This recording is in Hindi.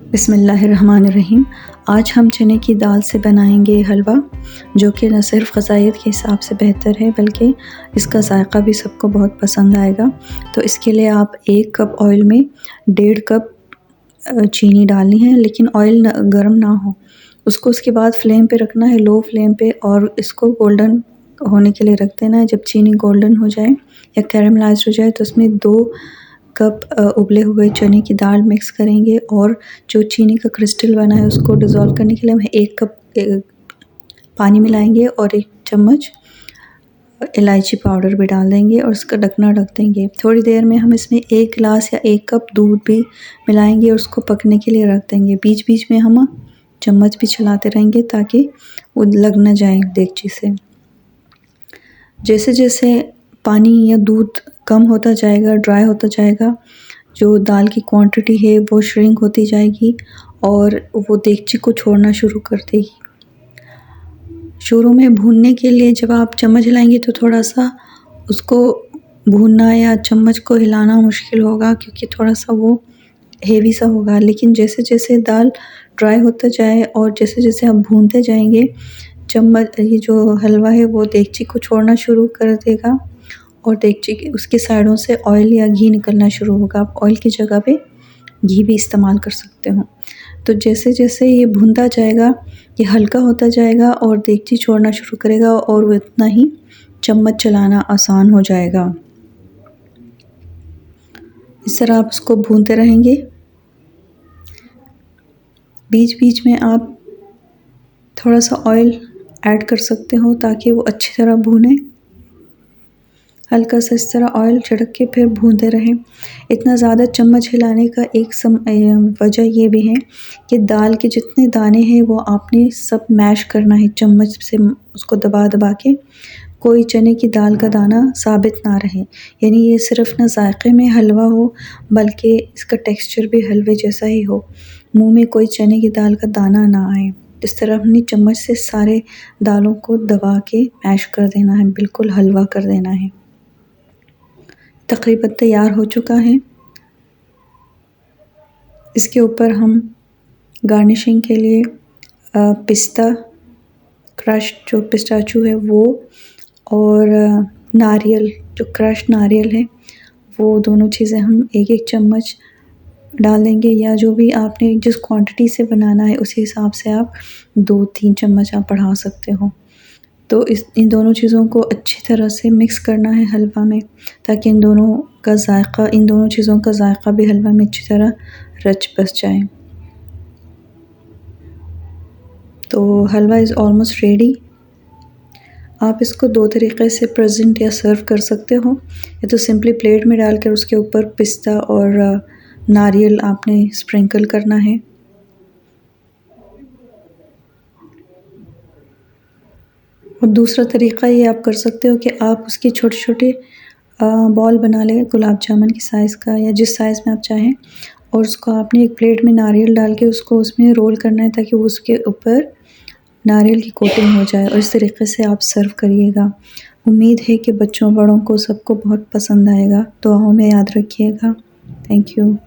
बिस्मिल्लाहिर्रहमानिर्रहीम। आज हम चने की दाल से बनाएंगे हलवा, जो कि न सिर्फ ग़िज़ाइयत के हिसाब से बेहतर है बल्कि इसका ज़ायक़ा भी सबको बहुत पसंद आएगा। तो इसके लिए आप 1 कप ऑयल में 1.5 कप चीनी डालनी है, लेकिन ऑयल गर्म ना हो। उसको उसके बाद फ्लेम पे रखना है, लो फ्लेम पे, और इसको गोल्डन होने के लिए रख देना है। जब चीनी गोल्डन हो जाए या कैरेमलाइज़ हो जाए तो उसमें 2 कप उबले हुए चने की दाल मिक्स करेंगे, और जो चीनी का क्रिस्टल बना है उसको डिज़ोल्व करने के लिए हम 1 कप पानी मिलाएंगे और 1 चम्मच इलायची पाउडर भी डाल देंगे और उसका ढकना ढक देंगे। थोड़ी देर में हम इसमें 1 गिलास या 1 कप दूध भी मिलाएंगे और उसको पकने के लिए रख देंगे। बीच बीच में हम चम्मच भी चलाते रहेंगे ताकि वो लग ना जाए देगची से। जैसे जैसे पानी या दूध कम होता जाएगा, ड्राई होता जाएगा, जो दाल की क्वांटिटी है वो श्रिंक होती जाएगी और वो देगची को छोड़ना शुरू कर देगी। शुरू में भूनने के लिए जब आप चम्मच हिलाएंगे तो थोड़ा सा उसको भूनना या चम्मच को हिलाना मुश्किल होगा, क्योंकि थोड़ा सा वो हेवी सा होगा। लेकिन जैसे जैसे दाल ड्राई होता जाए और जैसे जैसे आप भूनते जाएंगे, चम्मच ये जो हलवा है वो देगची को छोड़ना शुरू कर देगा और देगची की उसकी साइडों से ऑयल या घी निकलना शुरू होगा। आप ऑयल की जगह पे घी भी इस्तेमाल कर सकते हो। तो जैसे जैसे ये भुनता जाएगा, ये हल्का होता जाएगा और देगची छोड़ना शुरू करेगा, और वो इतना ही चम्मच चलाना आसान हो जाएगा। इस तरह आप उसको भूनते रहेंगे। बीच बीच में आप थोड़ा सा ऑयल ऐड कर सकते हो ताकि वो अच्छी तरह भूने। हल्का सा इस तरह ऑयल छिड़क के फिर भूनते रहें। इतना ज़्यादा चम्मच हिलाने का एक वजह ये भी है कि दाल के जितने दाने हैं वो आपने सब मैश करना है चम्मच से, उसको दबा दबा के, कोई चने की दाल का दाना साबित ना रहे। यानी ये सिर्फ ना जायक़े में हलवा हो बल्कि इसका टेक्सचर भी हलवे जैसा ही हो, मुंह में कोई चने की दाल का दाना ना आए। इस तरह अपनी चम्मच से सारे दालों को दबा के मैश कर देना है, बिल्कुल हलवा कर देना है। तकरीबन तैयार हो चुका है। इसके ऊपर हम गार्निशिंग के लिए पिस्ता क्रश, जो पिस्ताचू है वो, और नारियल, जो क्रश नारियल है वो, दोनों चीज़ें हम 1-1 चम्मच डाल देंगे, या जो भी आपने जिस क्वांटिटी से बनाना है उसी हिसाब से आप 2-3 चम्मच आप बढ़ा सकते हो। तो इन दोनों चीज़ों को अच्छी तरह से मिक्स करना है हलवा में, ताकि इन दोनों चीज़ों का जायक़ा भी हलवा में अच्छी तरह रच बस जाए। तो हलवा इज़ ऑलमोस्ट रेडी। आप इसको 2 तरीक़े से प्रेजेंट या सर्व कर सकते हो, या तो सिंपली प्लेट में डालकर उसके ऊपर पिस्ता और नारियल आपने स्प्रिंकल करना है। और दूसरा तरीक़ा ये आप कर सकते हो कि आप उसकी छोटे छोटे बॉल बना लें गुलाब जामुन की साइज़ का, या जिस साइज़ में आप चाहें, और उसको आपने एक प्लेट में नारियल डाल के उसको उसमें रोल करना है ताकि वो उसके ऊपर नारियल की कोटिंग हो जाए, और इस तरीके से आप सर्व करिएगा। उम्मीद है कि बच्चों बड़ों को सबको बहुत पसंद आएगा। दुआओं में याद रखिएगा। Thank you.